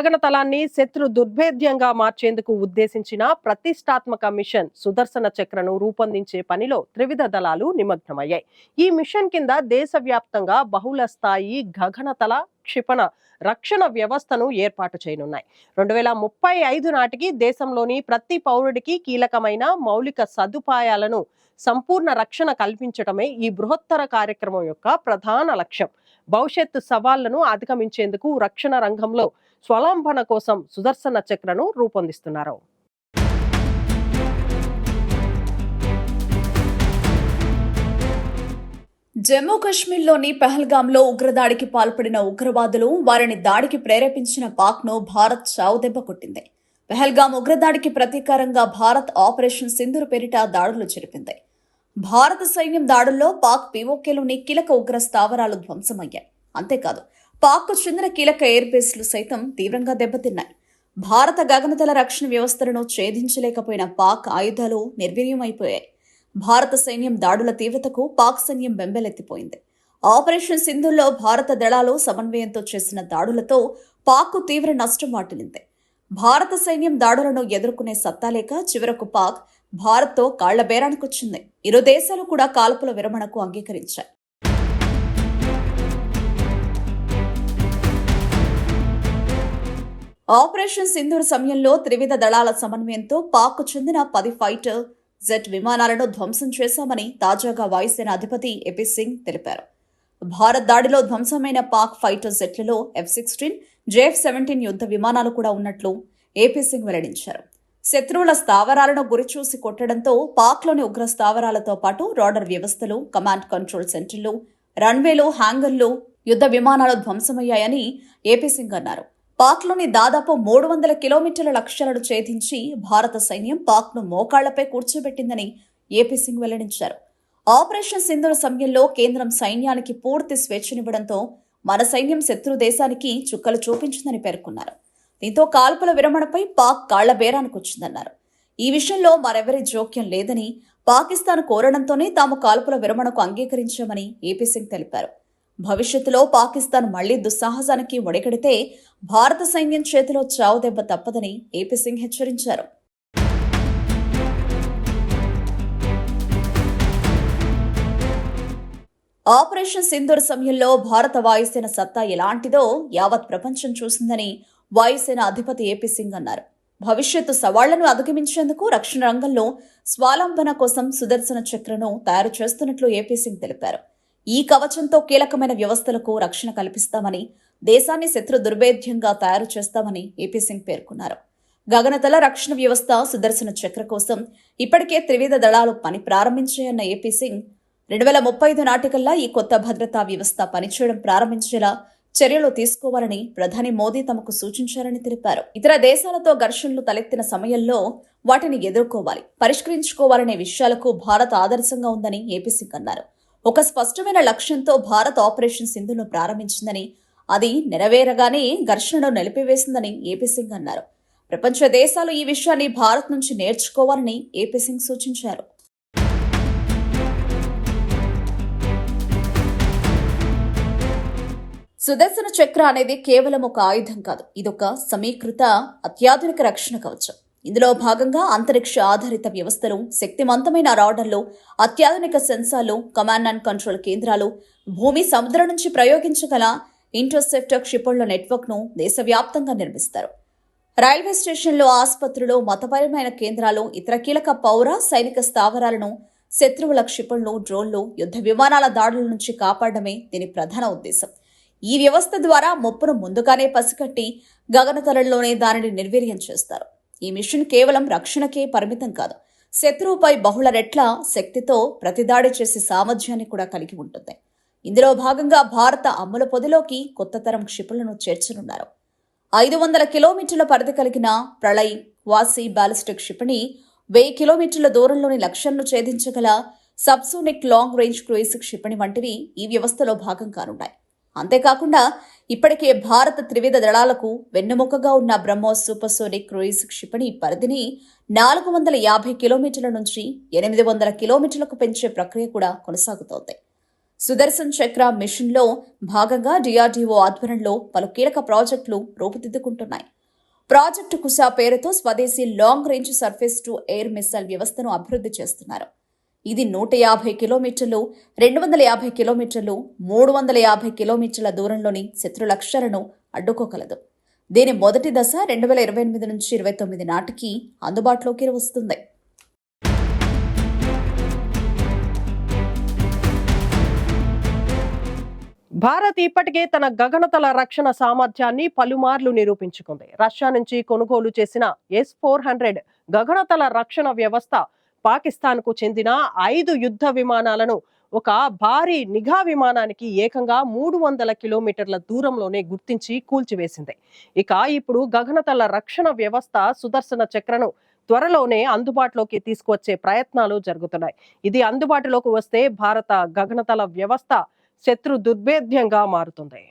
గగనతలాన్ని శత్రు దుర్భేద్యంగా మార్చేందుకు ఉద్దేశించిన ప్రతిష్టాత్మక మిషన్ సుదర్శన చక్రను రూపొందించే పనిలో త్రివిధ దళాలు నిమగ్నమయ్యాయి. ఈ మిషన్ కింద దేశవ్యాప్తంగా బహుళ స్థాయి గగనతల క్షిపణ రక్షణ వ్యవస్థను ఏర్పాటు చేయనున్నాయి. 2035 నాటికి దేశంలోని ప్రతి పౌరుడికి కీలకమైన మౌలిక సదుపాయాలను సంపూర్ణ రక్షణ కల్పించడమే ఈ బృహత్తర కార్యక్రమం యొక్క ప్రధాన లక్ష్యం. భవిష్యత్తు సవాళ్లను అధిగమించేందుకు రక్షణ రంగంలో స్వలంబన కోసం సుదర్శన చక్రను రూపొందిస్తున్నారు. జమ్మూ కాశ్మీర్లోని పెహల్గాంలో ఉగ్రదాడికి పాల్పడిన ఉగ్రవాదులు వారిని దాడికి ప్రేరేపించిన పాక్ను భారత్ చావుదెబ్బ కొట్టింది. పెహల్గాం ఉగ్రదాడికి ప్రతీకారంగా భారత్ ఆపరేషన్ సింధూర్ పేరిట దాడులు జరిపింది. భారత సైన్యం దాడుల్లో పాక్ పీఓకేలోని కీలక ఉగ్ర స్థావరాలు ధ్వంసమయ్యాయి. అంతేకాదు పాక్కు చెందిన కీలక ఎయిర్ బేస్లు సైతం తీవ్రంగా దెబ్బతిన్నాయి. భారత గగనతల రక్షణ వ్యవస్థలను ఛేదించలేకపోయిన పాక్ ఆయుధాలు నిర్వీర్యమైపోయాయి. భారత సైన్యం దాడుల తీవ్రతకు పాక్ సైన్యం బెంబేలెత్తిపోయింది. ఆపరేషన్ సింధూర్లో భారత దళాలు సమన్వయంతో చేసిన దాడులతో పాక్కు తీవ్ర నష్టం వాటిల్లింది. భారత సైన్యం దాడులను ఎదుర్కొనే సత్తాలేక చివరకు పాక్ భారత్తో కాళ్ల బేరానికొచ్చింది. ఇరు దేశాలు కూడా కాల్పుల విరమణకు అంగీకరించాయి. ఆపరేషన్ సింధూర్ సమయంలో త్రివిధ దళాల సమన్వయంతో పాక్కు చెందిన 10 ఫైటర్ జెట్ విమానాలను ధ్వంసం చేశామని తాజాగా వాయుసేన అధిపతి ఏపీ సింగ్ తెలిపారు. భారత్ దాడిలో ధ్వంసమైన పాక్ ఫైటర్ జెట్లలో F-16, JF-17 యుద్ధ విమానాలు కూడా ఉన్నట్లు ఏపీ సింగ్ వెల్లడించారు. శత్రువుల స్థావరాలను గురిచూసి కొట్టడంతో పాక్లోని ఉగ్ర స్థావరాలతో పాటు రాడర్ వ్యవస్థలు, కమాండ్ కంట్రోల్ సెంటర్లు, రన్వేలు, హ్యాంగర్లు, యుద్ధ విమానాలు ధ్వంసమయ్యాయని ఏపీ సింగ్ అన్నారు. పాక్లోని దాదాపు 300 కిలోమీటర్ల లక్ష్యాలను ఛేదించి భారత సైన్యం పాక్ను మోకాళ్లపై కూర్చోబెట్టిందని ఏపీ సింగ్ వెల్లడించారు. ఆపరేషన్ సింధూర్ సమయంలో కేంద్రం సైన్యానికి పూర్తి స్వేచ్ఛనివ్వడంతో మన సైన్యం శత్రు దేశానికి చుక్కలు చూపించిందని పేర్కొన్నారు. దీంతో కాల్పుల విరమణపై పాక్ కాళ్ల బేరానికొచ్చిందన్నారు. ఈ విషయంలో మరెవరి జోక్యం లేదని, పాకిస్తాన్ కోరడంతోనే తాము కాల్పుల విరమణకు అంగీకరించామని ఏపీ సింగ్ తెలిపారు. భవిష్యత్తులో పాకిస్తాన్ మళ్లీ దుస్సాహసానికి ఒడిగడితే భారత సైన్యం చేతిలో చావుదెబ్బ తప్పదని ఏపీ సింగ్ హెచ్చరించారు. ఆపరేషన్ సింధూర్ సమయంలో భారత వాయుసేన సత్తా ఎలాంటిదో యావత్ ప్రపంచం చూసిందని వాయుసేన అధిపతి ఏపీ సింగ్ అన్నారు. భవిష్యత్తు సవాళ్లను అధిగమించేందుకు రక్షణ రంగంలో స్వాలంబన కోసం సుదర్శన చక్రను తయారు చేస్తున్నట్లు ఏపీ సింగ్ తెలిపారు. ఈ కవచంతో కీలకమైన వ్యవస్థలకు రక్షణ కల్పిస్తామని, దేశాన్ని శత్రు దుర్భేద్యంగా తయారు చేస్తామని ఏపీ సింగ్ పేర్కొన్నారు. గగనతల రక్షణ వ్యవస్థ సుదర్శన చక్ర కోసం ఇప్పటికే త్రివిధ దళాలు పని ప్రారంభించాయన్న ఏపీ సింగ్ 2035 నాటికల్లా ఈ కొత్త భద్రతా వ్యవస్థ పనిచేయడం ప్రారంభించేలా చర్యలు తీసుకోవాలని ప్రధాని మోదీ తమకు సూచించారని తెలిపారు. ఇతర దేశాలతో ఘర్షణలు తలెత్తిన సమయంలో వాటిని ఎదుర్కోవాలి, పరిష్కరించుకోవాలనే విషయాలకు భారత్ ఆదర్శంగా ఉందని ఏపీ సింగ్ అన్నారు. ఒక స్పష్టమైన లక్ష్యంతో భారత్ ఆపరేషన్ సింధూర్ను ప్రారంభించిందని, అది నెరవేరగానే ఘర్షణను నిలిపివేసిందని ఏపీ సింగ్ అన్నారు. ప్రపంచ దేశాలు ఈ విషయాన్ని భారత్ నుంచి నేర్చుకోవాలని ఏపీ సింగ్ సూచించారు. సుదర్శన చక్ర అనేది కేవలం ఒక ఆయుధం కాదు, ఇదొక సమీకృత అత్యాధునిక రక్షణ కవచం. ఇందులో భాగంగా అంతరిక్ష ఆధారిత వ్యవస్థలు, శక్తివంతమైన రాడర్లు, అత్యాధునిక సెన్సార్లు, కమాండ్ అండ్ కంట్రోల్ కేంద్రాలు, భూమి సముద్రం నుంచి ప్రయోగించగల ఇంటర్సెప్టర్ క్షిపణుల నెట్వర్క్ను దేశవ్యాప్తంగా నిర్మిస్తారు. రైల్వే స్టేషన్లు, ఆసుపత్రులు, మతపరమైన కేంద్రాలు, ఇతర కీలక పౌర సైనిక స్థావరాలను శత్రువుల క్షిపణులు, డ్రోన్లు, యుద్ధ విమానాల దాడుల నుంచి కాపాడమే దీని ప్రధాన ఉద్దేశం. ఈ వ్యవస్థ ద్వారా ముప్పును ముందుగానే పసిగట్టి గగనతలంలోనే దానిని నిర్వీర్యం చేస్తారు. ఈ మిషన్ కేవలం రక్షణకే పరిమితం కాదు, శత్రువుపై బహుళ రెట్ల శక్తితో ప్రతిదాడి చేసే సామర్థ్యాన్ని కూడా కలిగి ఉంటుంది. ఇందులో భాగంగా భారత అమ్ముల పొదిలోకి కొత్త తరం క్షిపణులను చేర్చనున్నారు. 500 కిలోమీటర్ల పరిధి కలిగిన ప్రళయ్ వాసి బాలిస్టిక్ క్షిపణి, 1000 కిలోమీటర్ల దూరంలోని లక్ష్యాలను ఛేదించగల సబ్సోనిక్ లాంగ్ రేంజ్ క్రూయిజ్ క్షిపణి వంటివి ఈ వ్యవస్థలో భాగం కానున్నాయి. అంతేకాకుండా ఇప్పటికే భారత త్రివిధ దళాలకు వెన్నెముకగా ఉన్న బ్రహ్మోస్ సూపర్సోనిక్ క్రూయిజ్ క్షిపణి పరిధిని 450 కిలోమీటర్ల నుంచి 800 కిలోమీటర్లకు పెంచే ప్రక్రియ కూడా కొనసాగుతోంది. సుదర్శన్ చక్ర మిషన్లో భాగంగా DRDO ఆధ్వర్యంలో పలు కీలక ప్రాజెక్టులు రూపుదిద్దుకుంటున్నాయి. ప్రాజెక్టు కుశా పేరుతో స్వదేశీ long range surface to air missile వ్యవస్థను అభివృద్ధి చేస్తున్నారు. ఇది 150 కిలోమీటర్లు, 250 కిలోమీటర్లు, 350 కిలోమీటర్ల దూరంలోని శత్రు లక్ష్యాలను అడ్డుకోగలదు. దీని మొదటి దశ 2028 నుంచి 29 నాటికి అందుబాటులోకి వస్తుంది. భారత్ ఇప్పటికే తన గగనతల రక్షణ సామర్థ్యాన్ని పలుమార్లు నిరూపించుకుంది. రష్యా నుంచి కొనుగోలు చేసిన S-400 గగనతల రక్షణ వ్యవస్థ పాకిస్తాన్కు చెందిన 5 యుద్ధ విమానాలను ఒక భారీ నిఘా విమానానికి ఏకంగా 300 కిలోమీటర్ల దూరంలోనే గుర్తించి కూల్చివేసింది. ఇక ఇప్పుడు గగనతల రక్షణ వ్యవస్థ సుదర్శన చక్రను త్వరలోనే అందుబాటులోకి తీసుకువచ్చే ప్రయత్నాలు జరుగుతున్నాయి. ఇది అందుబాటులోకి వస్తే భారత గగనతల వ్యవస్థ శత్రు దుర్భేద్యంగా మారుతుంది.